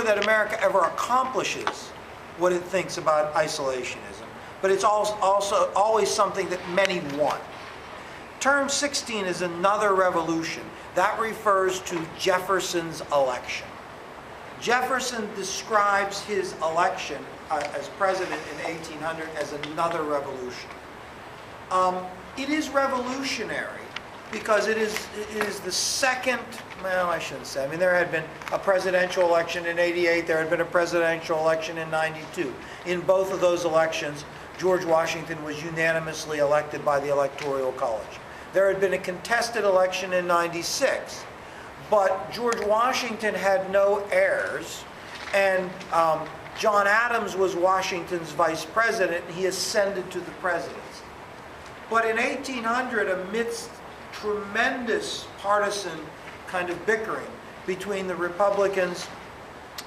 that America ever accomplishes what it thinks about isolationism, but it's also always something that many want. Term 16 is another revolution. That refers to Jefferson's election. Jefferson describes his election as president in 1800 as another revolution. It is revolutionary because it is the second, well, I shouldn't say. I mean, there had been a presidential election in 88. There had been a presidential election in 92. In both of those elections, George Washington was unanimously elected by the Electoral College. There had been a contested election in 96, but George Washington had no heirs, and John Adams was Washington's vice president, and he ascended to the presidency. But in 1800, amidst tremendous partisan kind of bickering between the Republicans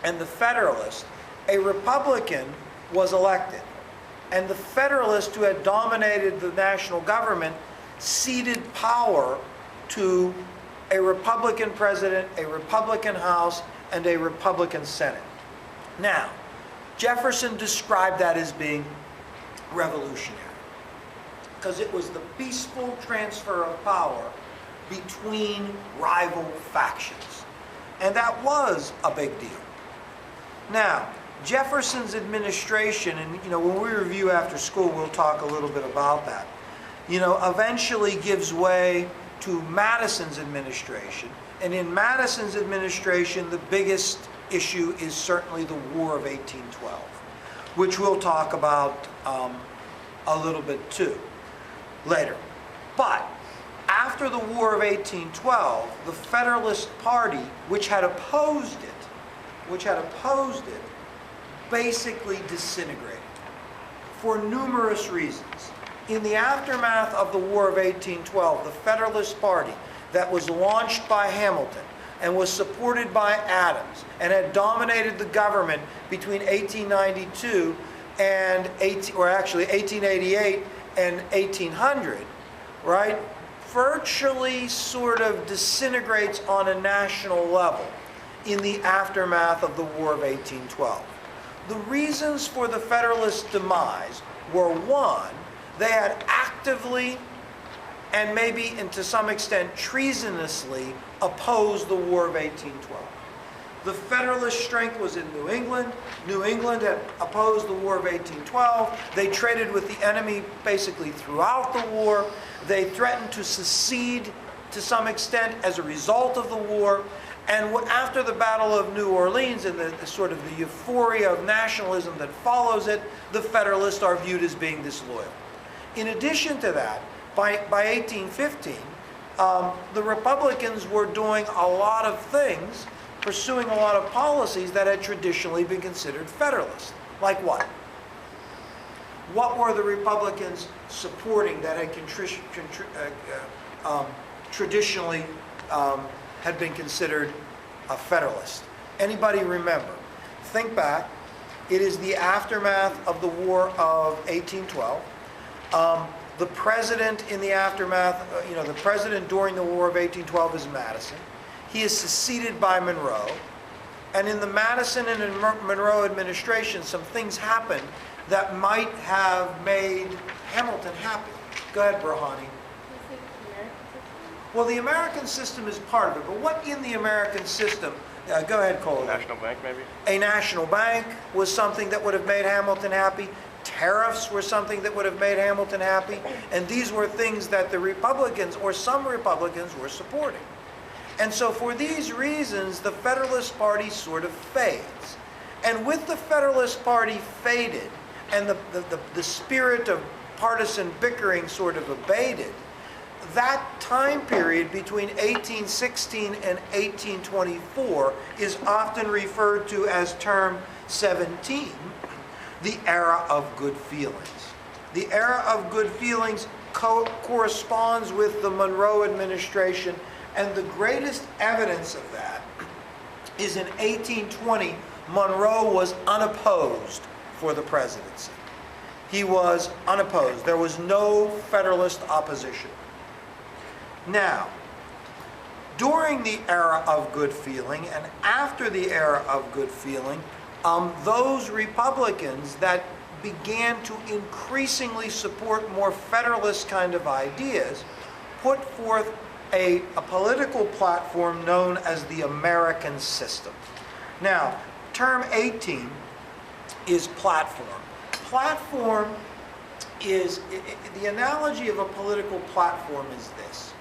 and the Federalists, a Republican was elected. And the Federalists, who had dominated the national government, ceded power to a Republican president, a Republican House, and a Republican Senate. Now, Jefferson described that as being revolutionary, because it was the peaceful transfer of power between rival factions. And that was a big deal. Now, Jefferson's administration, and when we review after school, we'll talk a little bit about that, eventually gives way to Madison's administration. And in Madison's administration, the biggest issue is certainly the War of 1812, which we'll talk about a little bit too later. But after the War of 1812, the Federalist Party, which had opposed it, basically disintegrated for numerous reasons. In the aftermath of the War of 1812, the Federalist Party that was launched by Hamilton and was supported by Adams and had dominated the government between 1892 and 1888 and 1800, right, virtually sort of disintegrates on a national level in the aftermath of the War of 1812. The reasons for the Federalists' demise were, one, they had actively and maybe, and to some extent, treasonously opposed the War of 1812. The Federalist strength was in New England. New England had opposed the War of 1812. They traded with the enemy basically throughout the war. They threatened to secede to some extent as a result of the war. And after the Battle of New Orleans and the sort of the euphoria of nationalism that follows it, the Federalists are viewed as being disloyal. In addition to that, by 1815, the Republicans were doing a lot of things, pursuing a lot of policies that had traditionally been considered Federalist. Like what? What were the Republicans supporting that had traditionally had been considered a Federalist? Anybody remember? Think back. It is the aftermath of the War of 1812. The president in the aftermath, the president during the War of 1812 is Madison. He is succeeded by Monroe. And in the Madison and Monroe administration, some things happened that might have made Hamilton happy. Go ahead, Brahani. Well, the American system is part of it, but what in the American system? Go ahead, Cole. National bank, maybe? A national bank was something that would have made Hamilton happy. Tariffs were something that would have made Hamilton happy. And these were things that the Republicans, or some Republicans, were supporting. And so for these reasons, the Federalist Party sort of fades. And with the Federalist Party faded, and the spirit of partisan bickering sort of abated, that time period between 1816 and 1824 is often referred to as term 17, the era of good feelings. The era of good feelings corresponds with the Monroe administration, and the greatest evidence of that is in 1820, Monroe was unopposed for the presidency. He was unopposed. There was no Federalist opposition. Now, during the era of good feeling and after the era of good feeling, those Republicans that began to increasingly support more Federalist kind of ideas put forth a political platform known as the American system. Now, term 18 is platform. Platform is, the analogy of a political platform is this.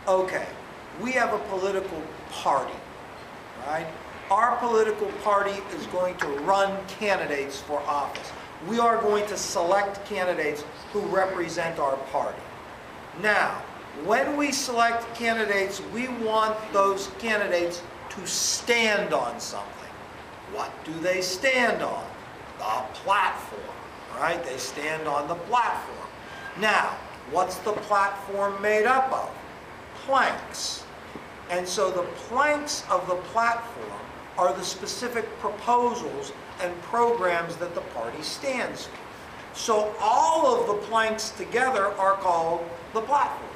Okay, we have a political party, right? Our political party is going to run candidates for office. We are going to select candidates who represent our party. Now, when we select candidates, we want those candidates to stand on something. What do they stand on? The platform, right? They stand on the platform. Now, what's the platform made up of? Planks. And so the planks of the platform are the specific proposals and programs that the party stands for. So all of the planks together are called the platform.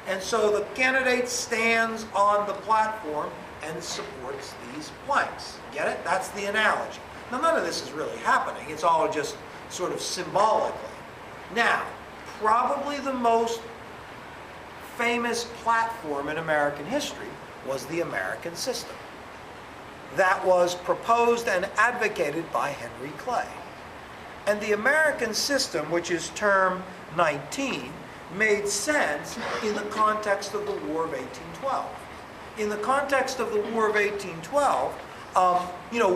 And so the candidate stands on the platform and supports these planks. Get it? That's the analogy. Now, none of this is really happening. It's all just sort of symbolically. Now, probably the most famous platform in American history was the American system. That was proposed and advocated by Henry Clay. And the American system, which is term 19, made sense in the context of the War of 1812. In the context of the War of 1812,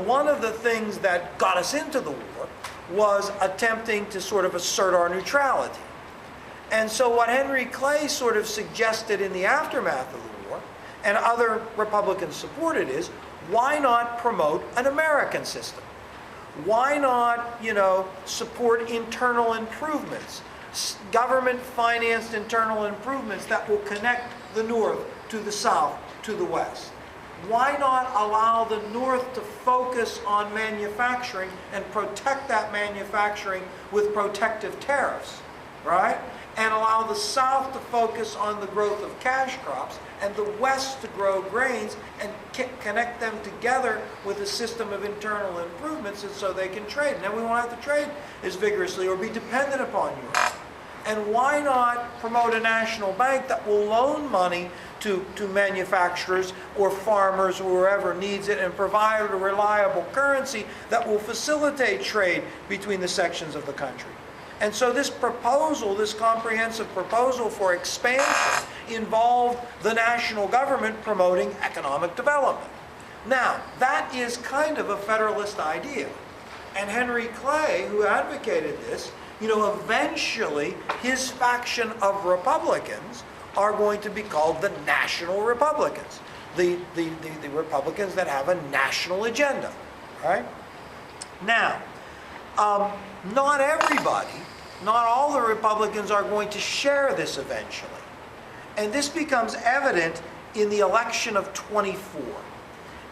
one of the things that got us into the war was attempting to sort of assert our neutrality. And so what Henry Clay sort of suggested in the aftermath of the war, and other Republicans supported, is why not promote an American system? Why not, support internal improvements, government-financed internal improvements that will connect the North to the South to the West? Why not allow the North to focus on manufacturing and protect that manufacturing with protective tariffs, right? And allow the South to focus on the growth of cash crops and the West to grow grains and connect them together with a system of internal improvements and so they can trade. And then we won't have to trade as vigorously or be dependent upon Europe. And why not promote a national bank that will loan money to manufacturers or farmers or whoever needs it and provide a reliable currency that will facilitate trade between the sections of the country? And so this proposal, this comprehensive proposal for expansion, involved the national government promoting economic development. Now, that is kind of a Federalist idea. And Henry Clay, who advocated this, eventually his faction of Republicans are going to be called the National Republicans, the Republicans that have a national agenda, right? Now, not everybody, not all the Republicans are going to share this eventually. And this becomes evident in the election of 24.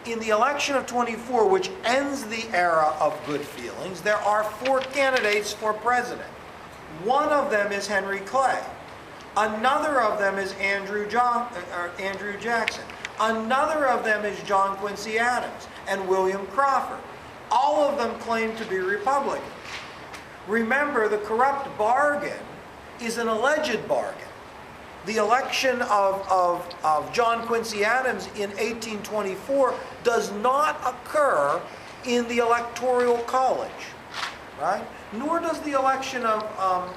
In the election of 24, which ends the era of good feelings, there are 4 candidates for president. One of them is Henry Clay. Another of them is Andrew Jackson. Another of them is John Quincy Adams and William Crawford. All of them claim to be Republicans. Remember, the corrupt bargain is an alleged bargain. The election of John Quincy Adams in 1824 does not occur in the Electoral College, right? Nor does the election of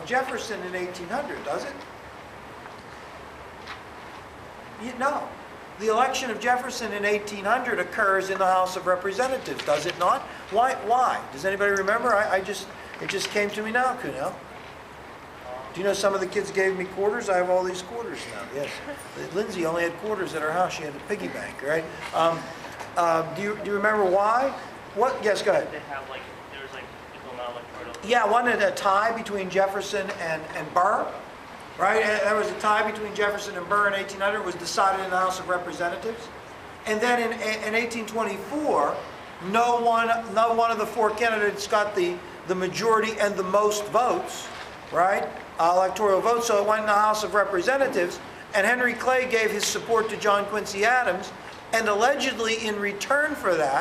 Jefferson in 1800, does it? No. The election of Jefferson in 1800 occurs in the House of Representatives, does it not? Why? Does anybody remember? It just came to me now, Kuno. Do you know some of the kids gave me quarters? I have all these quarters now, yes. Lindsay only had quarters at her house. She had a piggy bank, right? Do you remember why? What? Yes, go ahead. They have there was equal amount of Yeah, wasn't it a tie between Jefferson and Burr? Right? There was a tie between Jefferson and Burr in 1800. It was decided in the House of Representatives. And then in 1824, no one of the 4 candidates got the majority and the most votes, right? Electoral votes, so it went in the House of Representatives, And Henry Clay gave his support to John Quincy Adams, and allegedly in return for that,